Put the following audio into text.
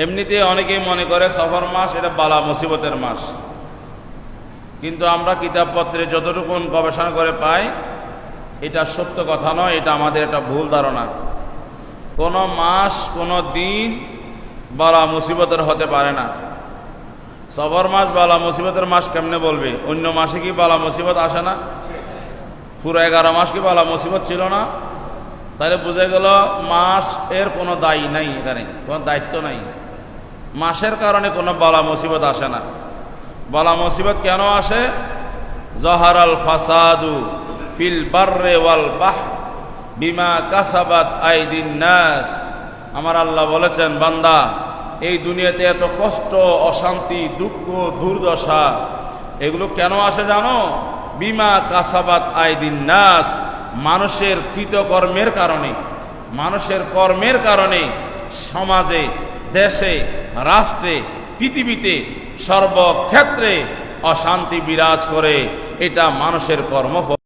এমনিতে অনেকেই মনে করে সফর মাস এটা বালা মুসিবতের মাস, কিন্তু আমরা কিতাবপত্রে যতটুকু গবেষণা করে পাই এটা সত্য কথা নয়, এটা আমাদের একটা ভুল ধারণা। কোনো মাস কোনো দিন বালা মুসিবতের হতে পারে না। সফর মাস বালা মুসিবতের মাস কেমনে বলবে? অন্য মাসে কি বালা মুসিবত আসে না? পুরো 11 মাস কি বালা মুসিবত ছিল না? তাহলে বুঝে গেল মাস এর কোনো দায়ী নাই, এখানে কোনো দায়িত্ব নাই। মাসের কারণে কোনো বালা মুসিবত আসে না। বালা মুসিবত কেন আসে? জহারাল ফাসাদু ফিল বাররে ওয়াল বাহর বিমা কাসাবাত আইদিন নাস। আমার আল্লাহ বলেছেন, বান্দা এই দুনিয়াতে এত কষ্ট, অশান্তি, দুঃখ, দুর্দশা এগুলো কেন আসে জানো? বিমা কাসাবাত আইদিন নাস, মানুষের কৃতকর্মের কারণে। মানুষের কর্মের কারণে সমাজে, দেশে, রাষ্ট্রে, পৃথিবীতে সর্বক্ষেত্রে অশান্তি বিরাজ করে। এটা মানুষের কর্মফল।